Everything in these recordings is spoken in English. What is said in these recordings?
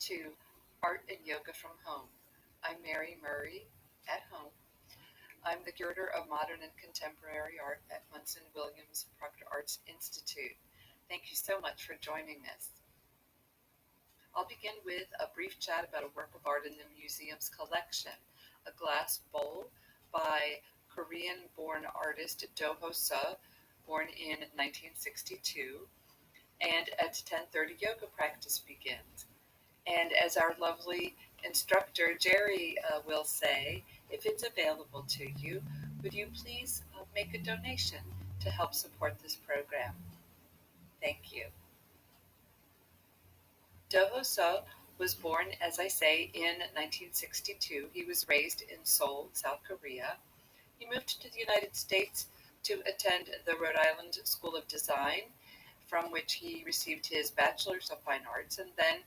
to Art and Yoga from Home. I'm Mary Murray at home. I'm the curator of modern and contemporary art at Munson Williams Proctor Arts Institute. Thank you so much for joining us. I'll begin with a brief chat about a work of art in the museum's collection, a glass bowl by Korean-born artist Do Ho-seo, born in 1962, and at 10:30 yoga practice begins. And as our lovely instructor Jerry will say, if it's available to you, would you please make a donation to help support this program? Thank you. Do Ho-seo was born, as I say, in 1962. He was raised in Seoul, South Korea. He moved to the United States to attend the Rhode Island School of Design, from which he received his Bachelor's of Fine Arts, and then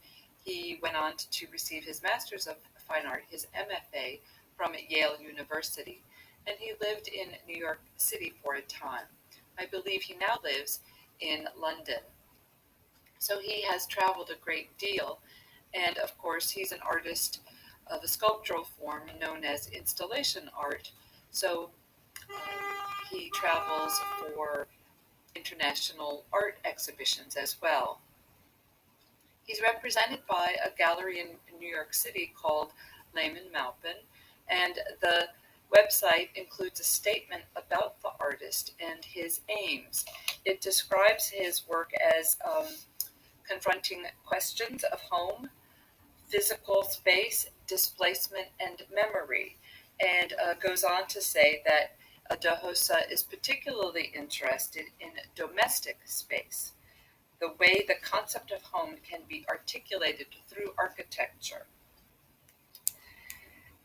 he went on to receive his Master's of Fine Art, his MFA, from Yale University. And he lived in New York City for a time. I believe he now lives in London. So he has traveled a great deal. And of course, he's an artist of a sculptural form known as installation art. So he travels for international art exhibitions as well. He's represented by a gallery in New York City called Lehman Maupin, and the website includes a statement about the artist and his aims. It describes his work as confronting questions of home, physical space, displacement, and memory, and goes on to say that Do Ho-seo is particularly interested in domestic space, the way the concept of home can be articulated through architecture.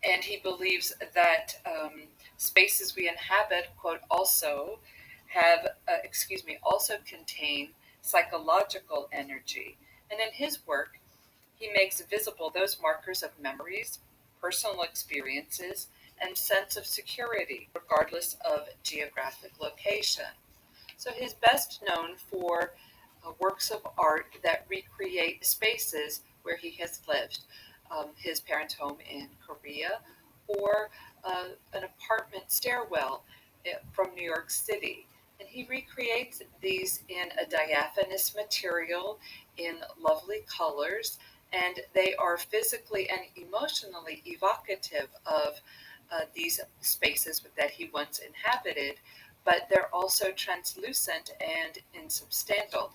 And he believes that spaces we inhabit, quote, also contain psychological energy. And in his work, he makes visible those markers of memories, personal experiences, and sense of security, regardless of geographic location. So he's best known for works of art that recreate spaces where he has lived, his parents' home in Korea, or an apartment stairwell from New York City. And he recreates these in a diaphanous material in lovely colors, and they are physically and emotionally evocative of these spaces that he once inhabited, but they're also translucent and insubstantial,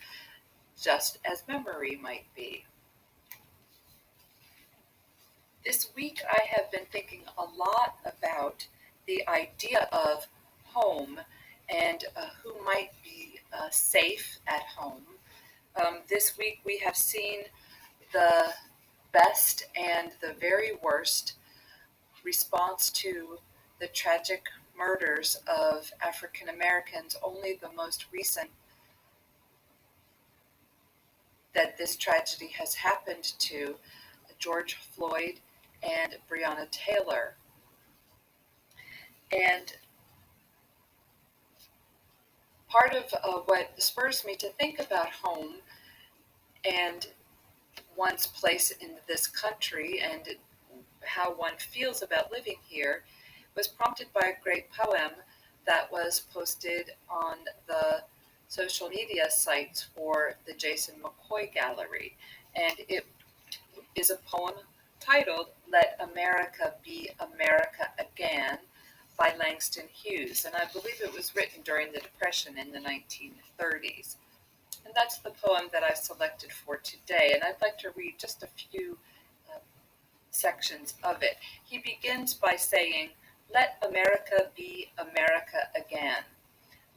just as memory might be. This week I have been thinking a lot about the idea of home and who might be safe at home. This week we have seen the best and the very worst response to the tragic murders of African Americans, only the most recent that this tragedy has happened to George Floyd and Breonna Taylor. And part of what spurs me to think about home and one's place in this country and how one feels about living here was prompted by a great poem that was posted on the social media sites for the Jason McCoy Gallery. And it is a poem titled Let America Be America Again by Langston Hughes. And I believe it was written during the Depression in the 1930s. And that's the poem that I've selected for today. And I'd like to read just a few sections of it. He begins by saying, "Let America be America again.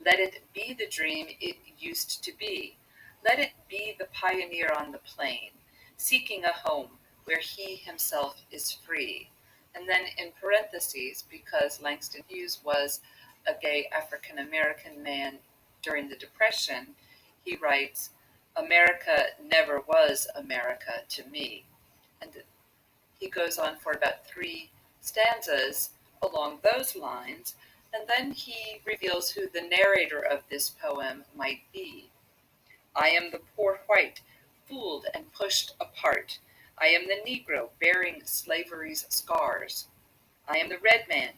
Let it be the dream it used to be. Let it be the pioneer on the plain, seeking a home where he himself is free." And then in parentheses, because Langston Hughes was a gay African American man during the Depression, he writes, "America never was America to me." And he goes on for about 3 stanzas along those lines, and then he reveals who the narrator of this poem might be. "I am the poor white, fooled and pushed apart, I am the Negro bearing slavery's scars. I am the red man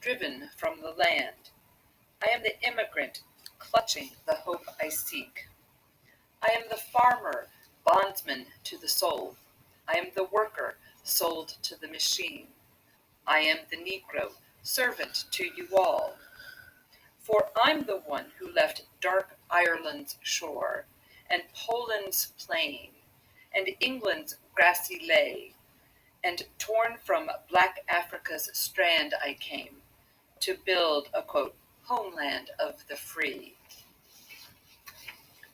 driven from the land. I am the immigrant clutching the hope I seek. I am the farmer, bondsman to the soul. I am the worker sold to the machine. I am the Negro, servant to you all. For I'm the one who left dark Ireland's shore, and Poland's plain, and England's grassy lay, and torn from black Africa's strand I came, to build a quote, homeland of the free.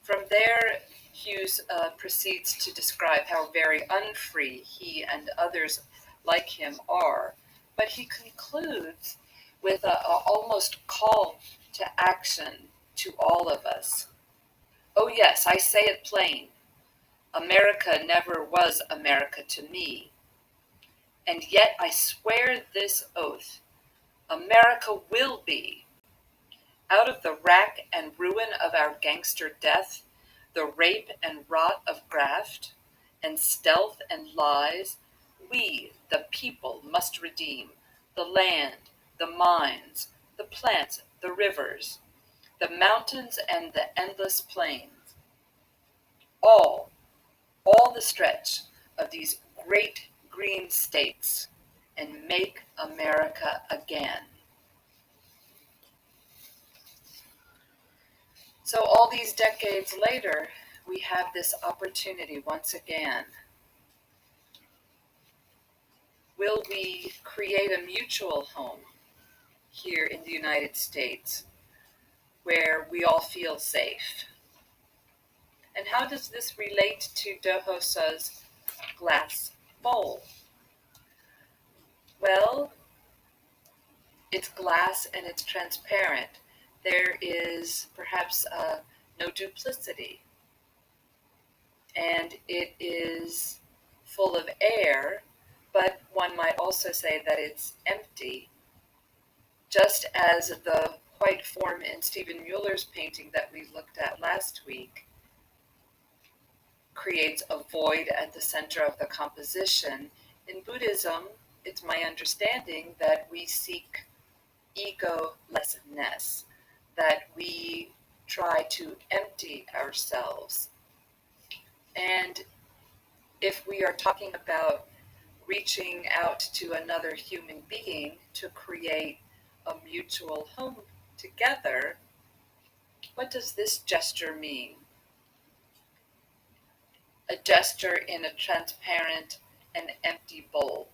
From there, Hughes proceeds to describe how very unfree he and others like him are, but he concludes with a almost call to action to all of us. Oh yes, I say it plain. America never was America to me. And yet I swear this oath, America will be. Out of the rack and ruin of our gangster death, the rape and rot of graft, and stealth and lies, we, the people, must redeem the land, the mines, the plants, the rivers, the mountains and the endless plains. All, all the stretch of these great green states, and make America again. So all these decades later, we have this opportunity once again. Will we create a mutual home here in the United States where we all feel safe? And how does this relate to Dohosa's glass bowl? Well, it's glass and it's transparent. There is perhaps no duplicity. And it is full of air, but one might also say that it's empty, just as the white form in Stephen Mueller's painting that we looked at last week creates a void at the center of the composition. In Buddhism, it's my understanding that we seek egolessness, that we try to empty ourselves. And if we are talking about reaching out to another human being to create a mutual home together, what does this gesture mean? A gesture in a transparent and empty bowl.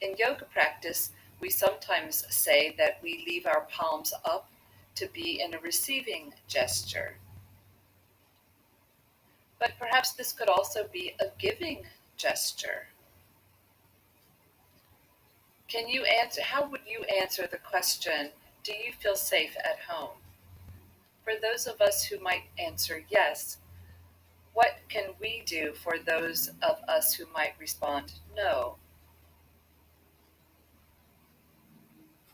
In yoga practice, we sometimes say that we leave our palms up to be in a receiving gesture. But perhaps this could also be a giving gesture. How would you answer the question, do you feel safe at home? For those of us who might answer yes, what can we do for those of us who might respond no?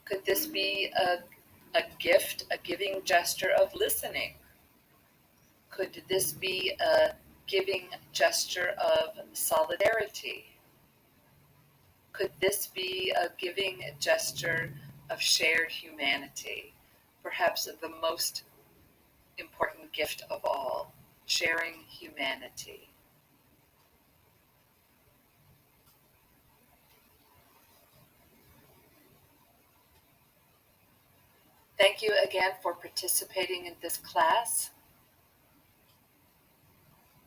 Could this be a gift, a giving gesture of listening? Could this be a giving gesture of solidarity? Could this be a giving gesture of shared humanity? Perhaps the most important gift of all, sharing humanity. Thank you again for participating in this class.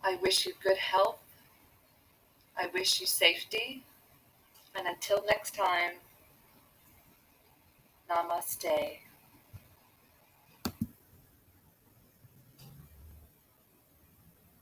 I wish you good health. I wish you safety. And until next time, namaste.